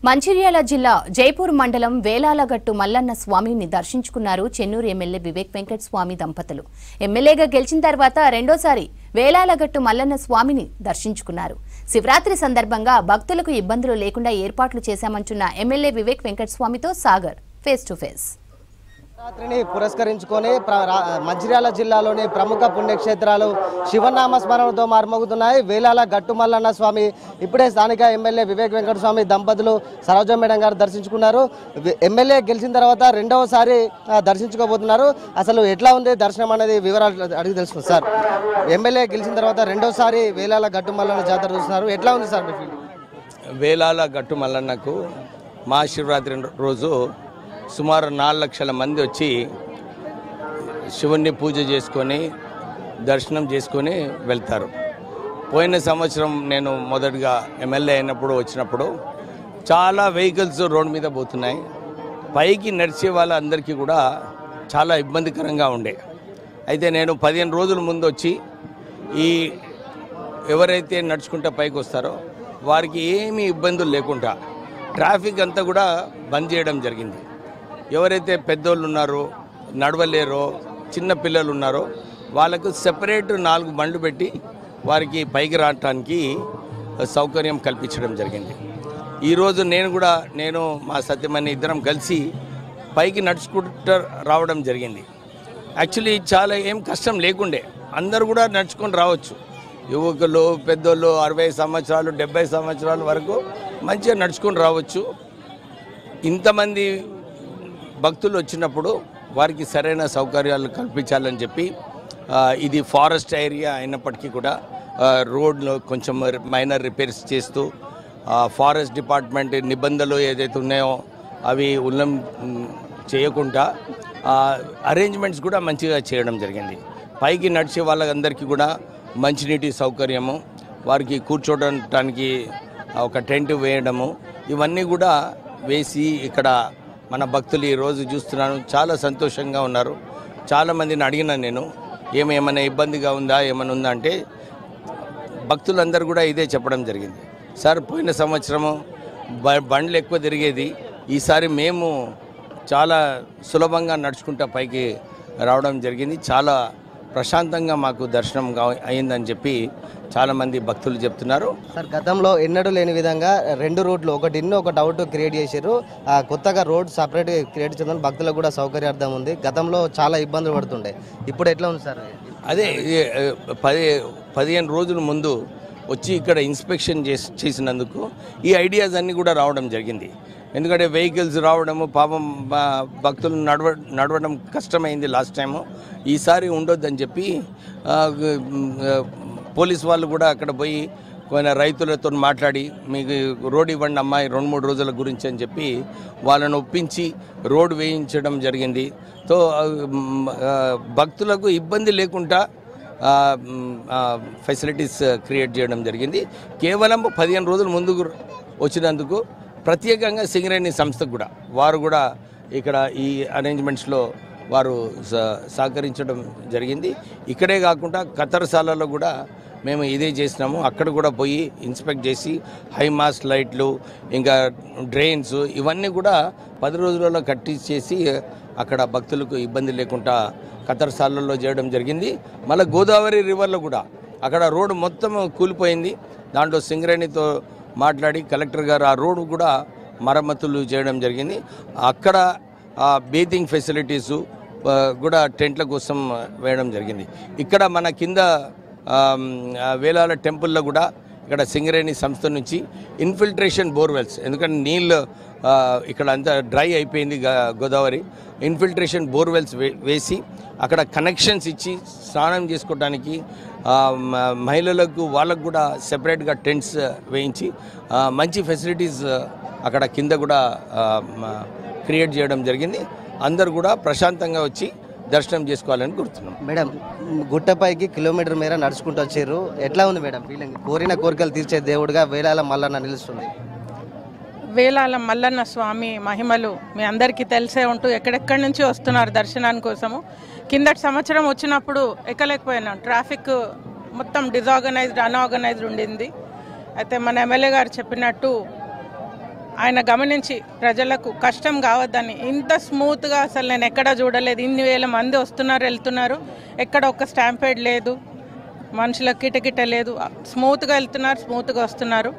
మంచిర్యాల జిల్లా జైపూర్ మండలం వేలాలగట్టు మల్లన్న స్వామిని దర్శించుకున్నారు చెన్నూరు ఎమ్మెల్యే వివేక్ వెంకట స్వామి దంపతులు. ఎమ్మెల్యేగా గెలిచిన తర్వాత రెండోసారి వేలాలగట్టు మల్లన్న స్వామిని దర్శించుకున్నారు. శివరాత్రి సందర్భంగా భక్తులకు ఇబ్బందులు లేకుండా ఏర్పాట్లు చేశామంటున్న ఎమ్మెల్యే వివేక్ వెంకట స్వామితో సాగర్ ఫేస్ టు ఫేస్. శివరాత్రిని పురస్కరించుకొని మంచిర్యాల జిల్లాలోని ప్రముఖ పుణ్యక్షేత్రాలు శివనామ స్మరణతో మార్మోగుతున్నాయి. వేలాల గట్టు మల్లన్న స్వామి ఇప్పుడే స్థానిక ఎమ్మెల్యే వివేక్ వెంకట స్వామి దంపతులు సరోజ మేడం గారు దర్శించుకున్నారు. ఎమ్మెల్యే గెలిచిన తర్వాత రెండవసారి దర్శించుకోబోతున్నారు. అసలు ఎట్లా ఉంది దర్శనం అనేది వివరాలు అడిగి తెలుసుకుంది. సార్, ఎమ్మెల్యే గెలిచిన తర్వాత రెండోసారి వేలాల గట్టు మల్లన్న జాతర చూస్తున్నారు, ఎట్లా ఉంది సార్? వేలాల గట్టు మల్లన్నకు మహాశివరాత్రి రోజు సుమారు 4 లక్షల మంది వచ్చి శివుణ్ణి పూజ చేసుకొని దర్శనం చేసుకొని వెళ్తారు. పోయిన సంవత్సరం నేను మొదటిగా ఎమ్మెల్యే అయినప్పుడు వచ్చినప్పుడు చాలా వెహికల్స్ రోడ్డు మీద పోతున్నాయి. పైకి నడిచే వాళ్ళందరికీ కూడా చాలా ఇబ్బందికరంగా ఉండే. అయితే నేను 15 రోజుల ముందు వచ్చి ఈ ఎవరైతే నడుచుకుంటూ పైకి వస్తారో వారికి ఏమీ ఇబ్బందులు లేకుండా ట్రాఫిక్ అంతా కూడా బంద్ చేయడం జరిగింది. ఎవరైతే పెద్దోళ్ళు ఉన్నారో, నడవలేరో, చిన్న పిల్లలు ఉన్నారో వాళ్ళకు సెపరేట్ 4 బండ్లు పెట్టి వారికి పైకి రావడానికి సౌకర్యం కల్పించడం జరిగింది. ఈరోజు నేను మా సత్యమణి ఇద్దరం కలిసి పైకి నడుచుకుంటూ రావడం జరిగింది. యాక్చువల్లీ చాలా ఏం కష్టం లేకుండే, అందరూ కూడా నడుచుకొని రావచ్చు. యువకులు, పెద్దోళ్ళు 60 సంవత్సరాలు 70 సంవత్సరాల వరకు మంచిగా నడుచుకొని రావచ్చు. ఇంతమంది భక్తులు వచ్చినప్పుడు వారికి సరైన సౌకర్యాలు కల్పించాలని చెప్పి ఇది ఫారెస్ట్ ఏరియా అయినప్పటికీ కూడా రోడ్లో కొంచెం మైనర్ రిపేర్స్ చేస్తూ ఫారెస్ట్ డిపార్ట్మెంట్ నిబంధనలు ఏదైతే ఉన్నాయో అవి చేయకుండా అరేంజ్మెంట్స్ కూడా మంచిగా చేయడం జరిగింది. పైకి నడిచే వాళ్ళందరికీ కూడా మంచినీటి సౌకర్యము, వారికి కూర్చోవడానికి ఒక టెంట్ వేయడము, ఇవన్నీ కూడా వేసి ఇక్కడ మన భక్తులు ఈరోజు చూస్తున్నాను చాలా సంతోషంగా ఉన్నారు. చాలామందిని అడిగినాను నేను, ఏమైనా ఇబ్బందిగా ఉందా, ఏమైనా ఉందా అంటే భక్తులందరూ కూడా ఇదే చెప్పడం జరిగింది. సార్, పోయిన సంవత్సరము బండ్లు ఎక్కువ తిరిగేది, ఈసారి మేము చాలా సులభంగా నడుచుకుంటా పైకి రావడం జరిగింది. చాలా ప్రశాంతంగా మాకు దర్శనం అయిందని చెప్పి చాలామంది భక్తులు చెప్తున్నారు. సార్, గతంలో ఎన్నడూ లేని విధంగా 2 రోడ్లు, ఒకటి ఇన్ ఒకటి అవుట్ క్రియేట్ చేశారు. కొత్తగా రోడ్ సపరేట్గా క్రియేట్ చేయడం భక్తులకు కూడా సౌకర్యార్థం ఉంది. గతంలో చాలా ఇబ్బందులు పడుతుండే, ఇప్పుడు ఎట్లా ఉంది సార్? అదే 15 రోజుల ముందు వచ్చి ఇక్కడ ఇన్స్పెక్షన్ చేసినందుకు ఈ ఐడియాస్ అన్నీ కూడా రావడం జరిగింది. ఎందుకంటే వెహికల్స్ రావడము, పాపం భక్తులు నడవడం కష్టమైంది లాస్ట్ టైము. ఈసారి ఉండొద్దని చెప్పి పోలీస్ వాళ్ళు కూడా అక్కడ పోయి కొన్ని రైతులతో మాట్లాడి మీకు రోడ్ ఇవ్వండి అమ్మాయి 2-3 రోజుల గురించి అని చెప్పి వాళ్ళను ఒప్పించి రోడ్ వేయించడం జరిగింది. సో భక్తులకు ఇబ్బంది లేకుండా ఫెసిలిటీస్ క్రియేట్ చేయడం జరిగింది. కేవలం 15 రోజుల ముందు వచ్చినందుకు ప్రత్యేకంగా సింగరేణి సంస్థకు కూడా వారు కూడా ఇక్కడ ఈ అరేంజ్మెంట్స్లో వారు సహకరించడం జరిగింది. ఇక్కడే కాకుండా కతర్శాలలో కూడా మేము ఇదే చేసినాము. అక్కడ కూడా పోయి ఇన్స్పెక్ట్ చేసి హైమాస్ట్ లైట్లు, ఇంకా డ్రైన్స్, ఇవన్నీ కూడా 10 రోజులలో కట్టించేసి అక్కడ భక్తులకు ఇబ్బంది లేకుండా కతర్శాలలో చేయడం జరిగింది. మళ్ళీ గోదావరి రివర్లో కూడా అక్కడ రోడ్డు మొత్తం కూలిపోయింది. దాంట్లో సింగరేణితో మాట్లాడి కలెక్టర్ గారు ఆ రోడ్డు కూడా మరమ్మతులు చేయడం జరిగింది. అక్కడ బేతింగ్ ఫెసిలిటీసు కూడా టెంట్ల కోసం వేయడం జరిగింది. ఇక్కడ మన కింద వేలాల టెంపుల్లో కూడా ఇక్కడ సింగరేణి సంస్థ నుంచి ఇన్ఫిల్ట్రేషన్ బోర్వెల్స్, ఎందుకంటే నీళ్ళు ఇక్కడ అంతా డ్రై అయిపోయింది గోదావరి, ఇన్ఫిల్ట్రేషన్ బోర్వెల్స్ వేసి అక్కడ కనెక్షన్స్ ఇచ్చి స్నానం చేసుకోవడానికి మహిళలకు వాళ్ళకు కూడా సెపరేట్గా టెంట్స్ వేయించి మంచి ఫెసిలిటీస్ అక్కడ కింద కూడా క్రియేట్ చేయడం జరిగింది. అందరూ కూడా ప్రశాంతంగా వచ్చి దర్శనం చేసుకోవాలని కోరుతున్నాం. మేడం, గుట్టపైకి కిలోమీటర్ మేర నడుచుకుంటూ వచ్చారు, ఎట్లా ఉంది మేడం ఫీలింగ్? కోరిన కోరికలు తీర్చే దేవుడిగా వేలాల మల్లన్న నిలుస్తుంది. వేలాల మల్లన్న స్వామి మహిమలు మీ అందరికీ తెలిసే ఉంటూ ఎక్కడెక్కడి నుంచి వస్తున్నారు దర్శనాని కోసము. కిందటి సంవత్సరం వచ్చినప్పుడు ఎక్కలేకపోయినాం, ట్రాఫిక్ మొత్తం అన్ఆర్గనైజ్డ్ ఉండింది. అయితే మన ఎమ్మెల్యే గారు చెప్పినట్టు ఆయన గమనించి ప్రజలకు కష్టం కావద్దని ఇంత స్మూత్గా అసలు నేను ఎక్కడా చూడలేదు. ఇన్ని వేల మంది వస్తున్నారు వెళ్తున్నారు, ఎక్కడ ఒక్క స్టాంపేడ్ లేదు, మనుషులకు కిటకిట లేదు, స్మూత్గా వెళ్తున్నారు, స్మూత్గా వస్తున్నారు.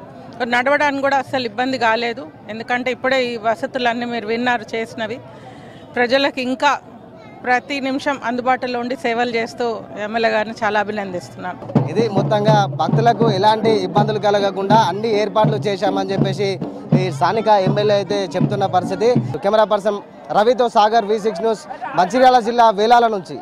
నడవడానికి కూడా అస్సలు ఇబ్బంది కాలేదు. ఎందుకంటే ఇప్పుడే ఈ వసతులన్నీ మీరు విన్నారు చేసినవి. ప్రజలకు ఇంకా ప్రతి నిమిషం అందుబాటులో ఉండి సేవలు చేస్తూ ఎమ్మెల్యే గారిని చాలా అభినందిస్తున్నాను. ఇది మొత్తంగా భక్తులకు ఎలాంటి ఇబ్బందులు కలగకుండా అన్ని ఏర్పాట్లు చేశామని చెప్పేసి ఈ స్థానిక ఎమ్మెల్యే అయితే చెప్తున్న పరిస్థితి. కెమెరా పర్సన్ రవితో సాగర్, V6 న్యూస్, మంచిర్యాల జిల్లా వేలాల నుంచి.